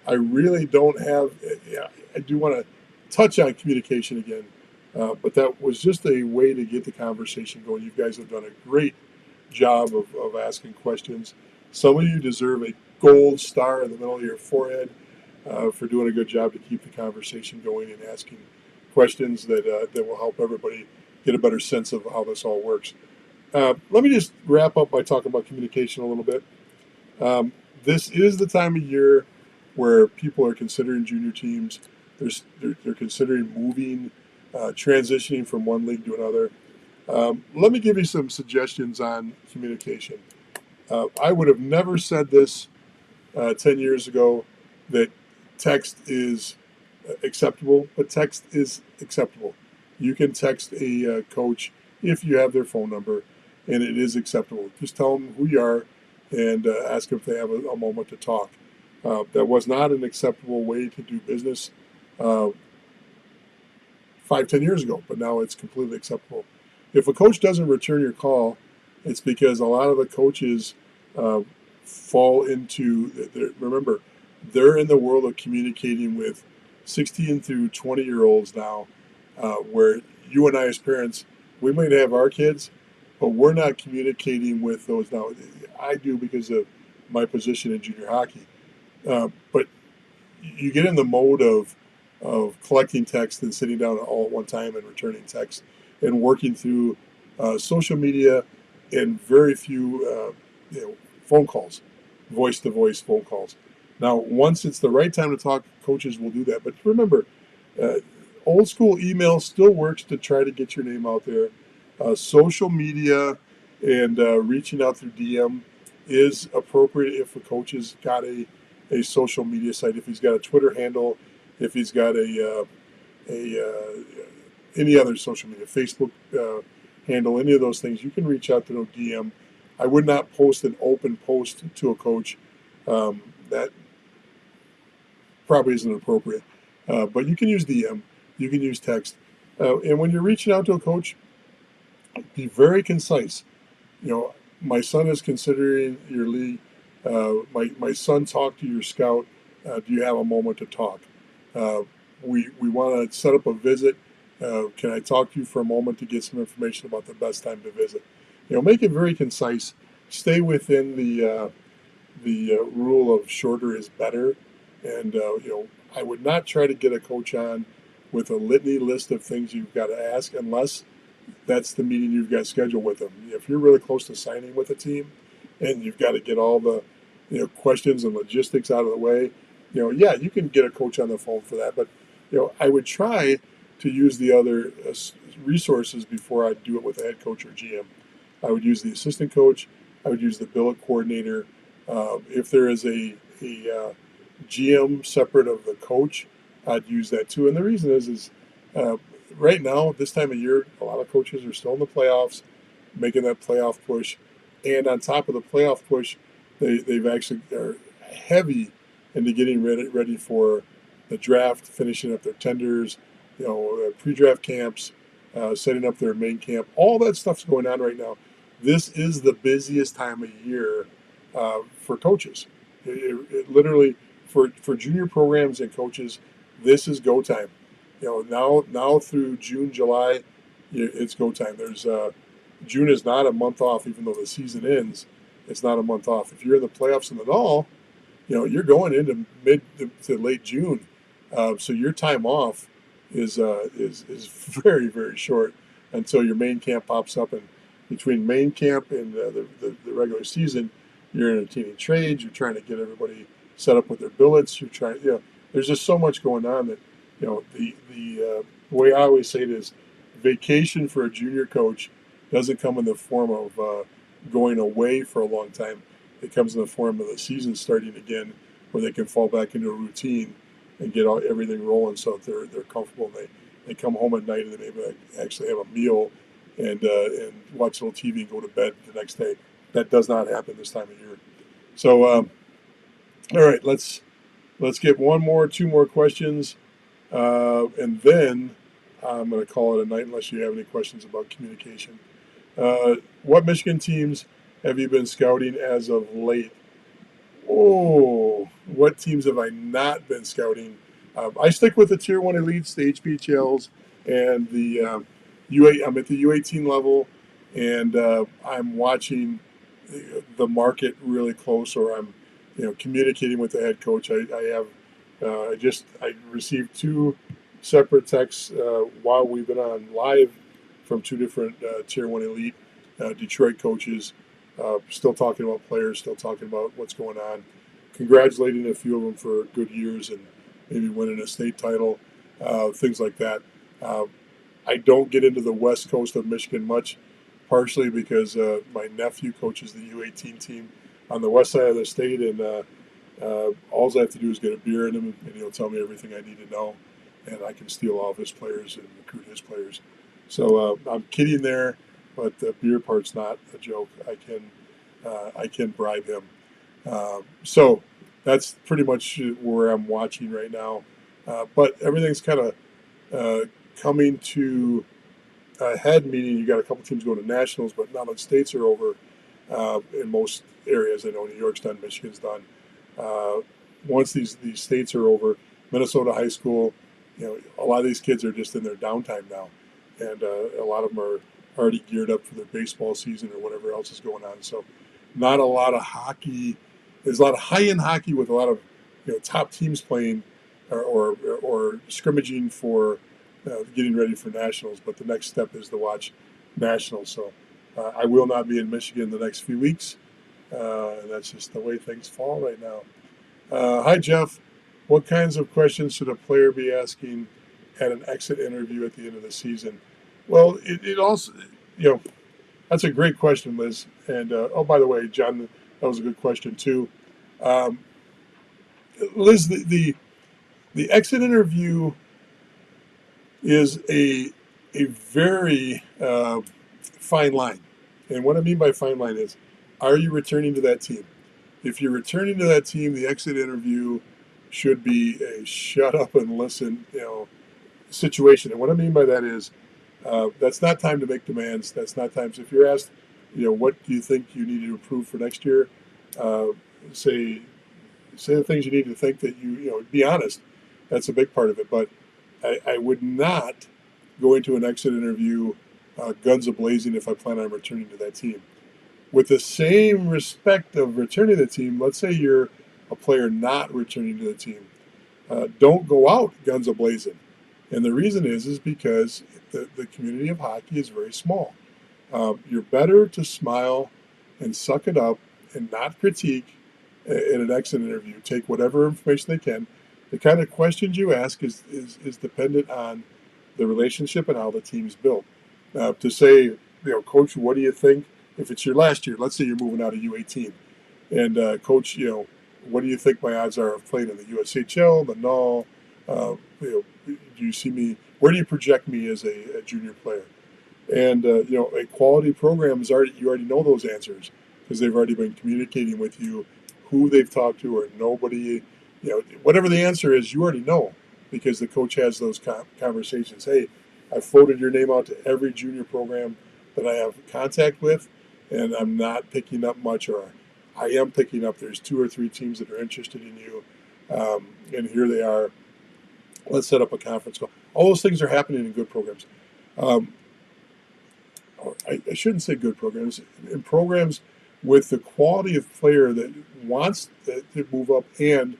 I really don't have. I do want to touch on communication again, but that was just a way to get the conversation going. You guys have done a great job of asking questions. Some of you deserve a gold star in the middle of your forehead for doing a good job to keep the conversation going and asking questions that will help everybody get a better sense of how this all works. Let me just wrap up by talking about communication a little bit. This is the time of year where people are considering junior teams. They're considering moving, transitioning from one league to another. Let me give you some suggestions on communication. I would have never said this 10 years ago that text is acceptable, but text is acceptable. You can text a coach if you have their phone number, and it is acceptable. Just tell them who you are and ask if they have a moment to talk. That was not an acceptable way to do business 5, 10 years ago, but now it's completely acceptable. If a coach doesn't return your call, it's because a lot of the coaches fall into, remember, they're in the world of communicating with 16 through 20-year-olds now, where you and I as parents, we might have our kids, but we're not communicating with those now. I do because of my position in junior hockey. But you get in the mode of collecting text and sitting down all at one time and returning text and working through social media and very few phone calls, voice-to-voice phone calls. Now, once it's the right time to talk, coaches will do that. But remember, old school email still works to try to get your name out there. Social media and reaching out through DM is appropriate if a coach has got a social media site, if he's got a Twitter handle, if he's got any other social media, Facebook handle, any of those things, you can reach out to no DM. I would not post an open post to a coach. That probably isn't appropriate. But you can use DM, you can use text. And when you're reaching out to a coach, be very concise. My son is considering your league. My son talked to your scout. Do you have a moment to talk? We want to set up a visit. Can I talk to you for a moment to get some information about the best time to visit? Make it very concise. Stay within the rule of shorter is better. And, I would not try to get a coach on with a litany list of things you've got to ask unless that's the meeting you've got scheduled with them. If you're really close to signing with a team and you've got to get all the questions and logistics out of the way, you can get a coach on the phone for that. But, I would try to use the other resources before I do it with a head coach or GM. I would use the assistant coach. I would use the billet coordinator. If there is a GM separate of the coach, I'd use that too. And the reason is uh, right now, this time of year, a lot of coaches are still in the playoffs, making that playoff push. And on top of the playoff push, they've actually are heavy into getting ready for the draft, finishing up their tenders, pre-draft camps, setting up their main camp. All that stuff's going on right now. This is the busiest time of year for coaches. It literally for junior programs and coaches, this is go time. Now through June, July, it's go time. There's June is not a month off, even though the season ends. It's not a month off. If you're in the playoffs and all, you're going into mid to late June, so your time off is very very short until your main camp pops up. And between main camp and the regular season, you're entertaining trades. You're trying to get everybody set up with their billets. You're trying, there's just so much going on that, the way I always say it is, vacation for a junior coach doesn't come in the form of going away for a long time. It comes in the form of the season starting again, where they can fall back into a routine and get everything rolling, so that they're comfortable. And they come home at night and they maybe actually have a meal and watch a little TV and go to bed the next day. That does not happen this time of year. So, all right, let's get two more questions, and then I'm going to call it a night unless you have any questions about communication. What Michigan teams have you been scouting as of late? Oh, what teams have I not been scouting? I stick with the Tier 1 elites, the HPHLs, and the U8. I'm at the U18 level, and I'm watching the market really close, or I'm communicating with the head coach. I received two separate texts while we've been on live from two different Tier 1 elite Detroit coaches, still talking about players, still talking about what's going on, congratulating a few of them for good years and maybe winning a state title, things like that. I don't get into the west coast of Michigan much, partially because my nephew coaches the U18 team on the west side of the state, and all I have to do is get a beer in him, and he'll tell me everything I need to know, and I can steal all of his players and recruit his players. So I'm kidding there, but the beer part's not a joke. I can bribe him. So that's pretty much where I'm watching right now. But everything's kind of coming to a head, meaning you got a couple teams going to nationals, but now that states are over in most areas. I know New York's done, Michigan's done. Once these states are over, Minnesota high school, a lot of these kids are just in their downtime now, and a lot of them are already geared up for their baseball season or whatever else is going on. So not a lot of hockey. There's a lot of high-end hockey with a lot of top teams playing or scrimmaging for getting ready for nationals. But the next step is to watch nationals. So I will not be in Michigan the next few weeks. And that's just the way things fall right now. Hi, Jeff. What kinds of questions should a player be asking at an exit interview at the end of the season? Well, it also, that's a great question, Liz. And oh, by the way, John, that was a good question too. Liz, the exit interview is a very fine line. And what I mean by fine line is, are you returning to that team? If you're returning to that team, the exit interview should be a shut up and listen, situation. And what I mean by that is, that's not time to make demands. That's not time. So if you're asked, what do you think you need to improve for next year? Say the things you need to think that be honest. That's a big part of it. But I would not go into an exit interview guns a-blazing if I plan on returning to that team. With the same respect of returning to the team, let's say you're a player not returning to the team. Don't go out guns a-blazing. And the reason is because the community of hockey is very small. You're better to smile and suck it up and not critique in an exit interview. Take whatever information they can. The kind of questions you ask is dependent on the relationship and how the team's built. To say, Coach, what do you think? If it's your last year, let's say you're moving out of U18, and Coach, what do you think my odds are of playing in the USHL, the NAL? Do you see me? Where do you project me as a junior player? And a quality program is already, you already know those answers because they've already been communicating with you who they've talked to, or nobody. Whatever the answer is, you already know because the coach has those conversations. Hey, I floated your name out to every junior program that I have contact with, and I'm not picking up much, or I am picking up. There's 2 or 3 teams that are interested in you, and here they are. Let's set up a conference call. All those things are happening in good programs. Um, I shouldn't say good programs. In programs with the quality of player that wants to move up and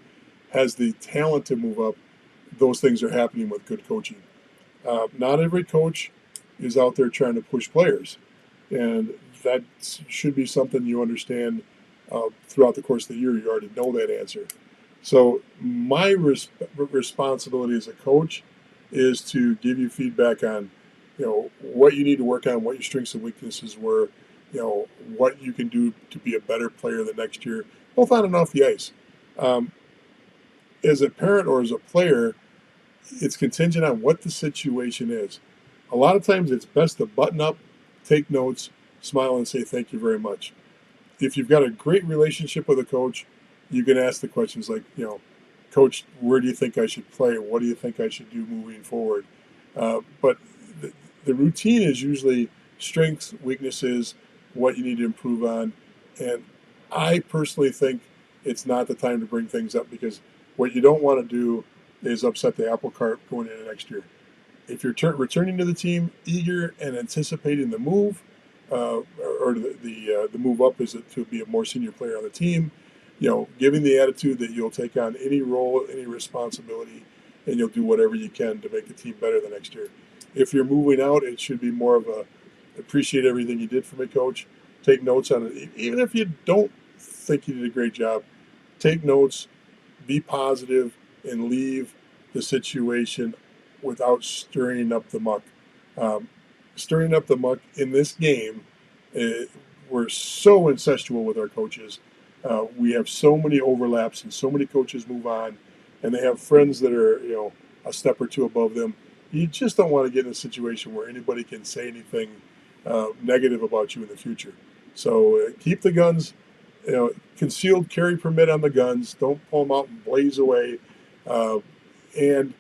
has the talent to move up, those things are happening with good coaching. Not every coach is out there trying to push players, and that should be something you understand throughout the course of the year. You already know that answer. So my responsibility as a coach is to give you feedback on, what you need to work on, what your strengths and weaknesses were, what you can do to be a better player the next year, both on and off the ice. Um, as a parent or as a player, it's contingent on what the situation is. A lot of times it's best to button up, take notes, smile, and say thank you very much. If you've got a great relationship with a coach, you can ask the questions like, Coach, where do you think I should play? What do you think I should do moving forward? But the routine is usually strengths, weaknesses, what you need to improve on. And I personally think it's not the time to bring things up because what you don't want to do is upset the apple cart going into next year. If you're returning to the team eager and anticipating the move, or the move up is to be a more senior player on the team, giving the attitude that you'll take on any role, any responsibility, and you'll do whatever you can to make the team better the next year. If you're moving out, it should be more of a appreciate everything you did for me, coach. Take notes on it. Even if you don't think you did a great job, take notes, be positive, and leave the situation without stirring up the muck. Stirring up the muck in this game, we're so incestual with our coaches. We have so many overlaps and so many coaches move on, and they have friends that are a step or two above them. You just don't want to get in a situation where anybody can say anything negative about you in the future. So keep the guns, concealed carry permit on the guns. Don't pull them out and blaze away, and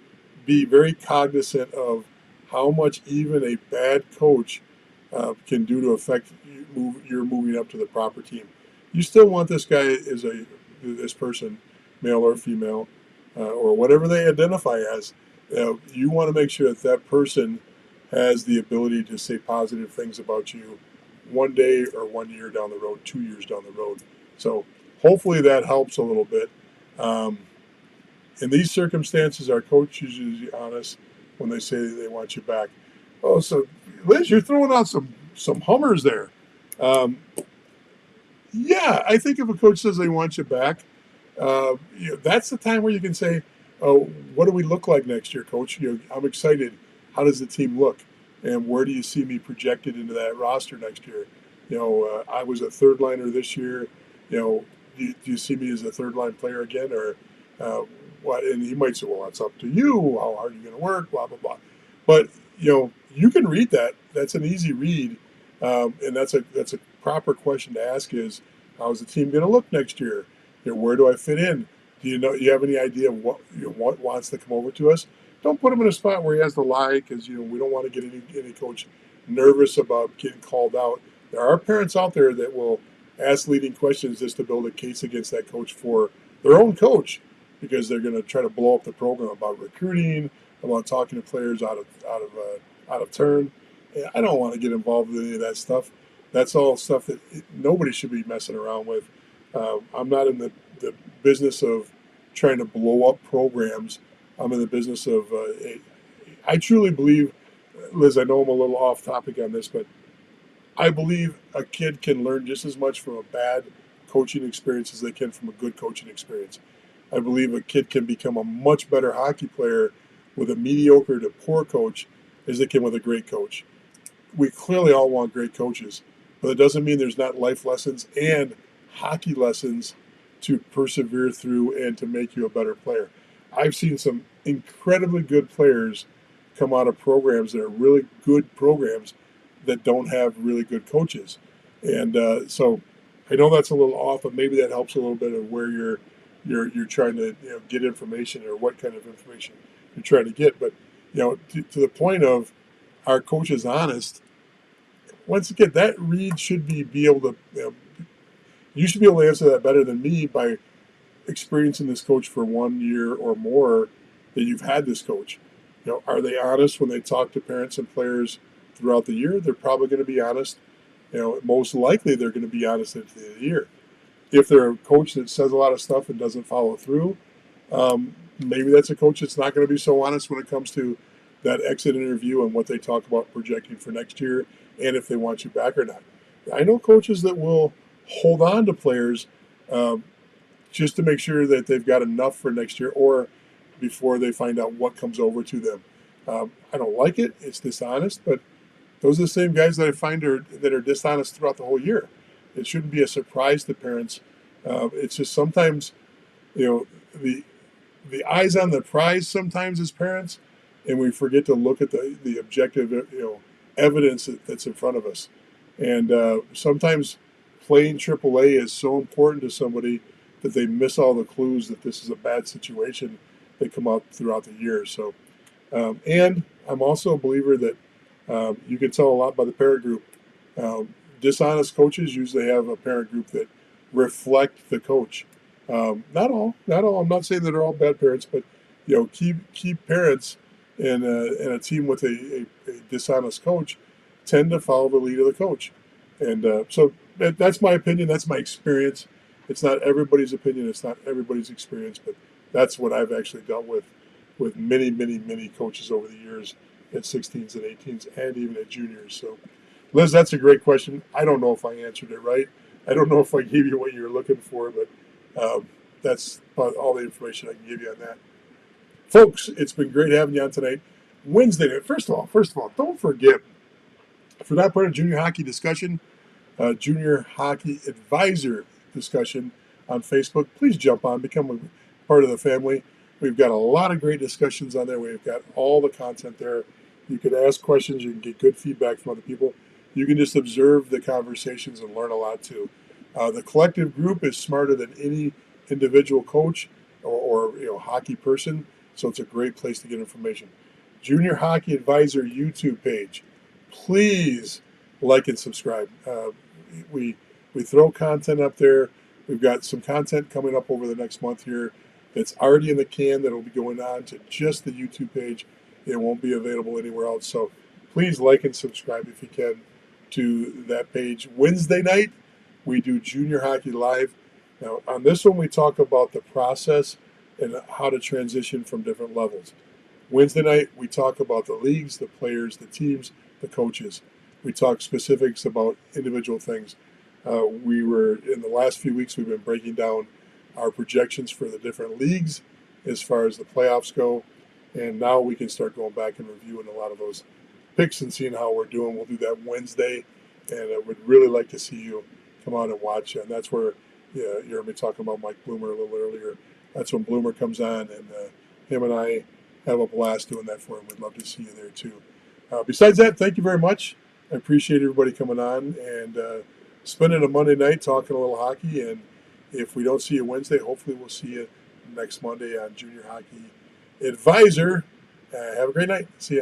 be very cognizant of how much even a bad coach can do to affect your moving up to the proper team. You still want this guy as this person, male or female, or whatever they identify as. You want to make sure that person has the ability to say positive things about you one day or 1 year down the road, 2 years down the road. So hopefully that helps a little bit. In these circumstances, our coach is usually honest when they say they want you back. Oh, so Liz, you're throwing out some hummers there. Um, yeah, I think if a coach says they want you back, that's the time where you can say, "Oh, what do we look like next year, coach? I'm excited. How does the team look, and where do you see me projected into that roster next year? I was a third liner this year. Do you see me as a third line player again, or what?" And he might say, "Well, that's up to you. How hard are you going to work? Blah blah blah." But you can read that. That's an easy read, and that's a proper question to ask is, how's the team going to look next year? Where do I fit in? Do you have any idea of what wants to come over to us? Don't put him in a spot where he has to lie because we don't want to get any coach nervous about getting called out. There are parents out there that will ask leading questions just to build a case against that coach for their own coach because they're going to try to blow up the program about recruiting, about talking to players out of turn. I don't want to get involved with any of that stuff. That's all stuff that nobody should be messing around with. I'm not in the business of trying to blow up programs. I'm in the business of, I truly believe, Liz, I know I'm a little off topic on this, but I believe a kid can learn just as much from a bad coaching experience as they can from a good coaching experience. I believe a kid can become a much better hockey player with a mediocre to poor coach as they can with a great coach. We clearly all want great coaches, but it doesn't mean there's not life lessons and hockey lessons to persevere through and to make you a better player. I've seen some incredibly good players come out of programs that are really good programs that don't have really good coaches. And so I know that's a little off, but maybe that helps a little bit of where you're trying to get information or what kind of information you're trying to get. But to the point of our coach is honest. Once again, that read should be able to. You should be able to answer that better than me by experiencing this coach for 1 year or more that you've had this coach. Are they honest when they talk to parents and players throughout the year? They're probably going to be honest. Most likely they're going to be honest at the end of the year. If they're a coach that says a lot of stuff and doesn't follow through, maybe that's a coach that's not going to be so honest when it comes to that exit interview and what they talk about projecting for next year and if they want you back or not. I know coaches that will hold on to players just to make sure that they've got enough for next year or before they find out what comes over to them. I don't like it. It's dishonest, but those are the same guys that I find that are dishonest throughout the whole year. It shouldn't be a surprise to parents. It's just sometimes, the eyes on the prize sometimes as parents, and we forget to look at the objective, evidence that's in front of us. And sometimes playing AAA is so important to somebody that they miss all the clues that this is a bad situation that come out throughout the year. So, and I'm also a believer that you can tell a lot by the parent group. Dishonest coaches usually have a parent group that reflect the coach. Not all. I'm not saying that they're all bad parents, but keep parents and a team with a dishonest coach tend to follow the lead of the coach. And so that's my opinion. That's my experience. It's not everybody's opinion. It's not everybody's experience, but that's what I've actually dealt with many, many, many coaches over the years at 16s and 18s and even at juniors. So, Liz, that's a great question. I don't know if I answered it right. I don't know if I gave you what you were looking for, but that's about all the information I can give you on that. Folks, it's been great having you on tonight. Wednesday night. First of all, don't forget, if you're not part of junior hockey discussion, junior hockey advisor discussion on Facebook, please jump on, become a part of the family. We've got a lot of great discussions on there. We've got all the content there. You can ask questions. You can get good feedback from other people. You can just observe the conversations and learn a lot too. The collective group is smarter than any individual coach or hockey person, so it's a great place to get information. Junior Hockey Advisor YouTube page. Please like and subscribe. We throw content up there. We've got some content coming up over the next month here that's already in the can that will be going on to just the YouTube page. It won't be available anywhere else. So please like and subscribe if you can to that page. Wednesday night, we do Junior Hockey Live. Now, on this one, we talk about the process and how to transition from different levels. Wednesday night, we talk about the leagues, the players, the teams, the coaches. We talk specifics about individual things. In the last few weeks, we've been breaking down our projections for the different leagues as far as the playoffs go. And now we can start going back and reviewing a lot of those picks and seeing how we're doing. We'll do that Wednesday. And I would really like to see you come on and watch. And that's where you heard me talking about Mike Bloomer a little earlier. That's when Bloomer comes on, and him and I have a blast doing that for him. We'd love to see you there too. Besides that, thank you very much. I appreciate everybody coming on and spending a Monday night talking a little hockey. And if we don't see you Wednesday, hopefully we'll see you next Monday on Junior Hockey Advisor. Have a great night. See ya.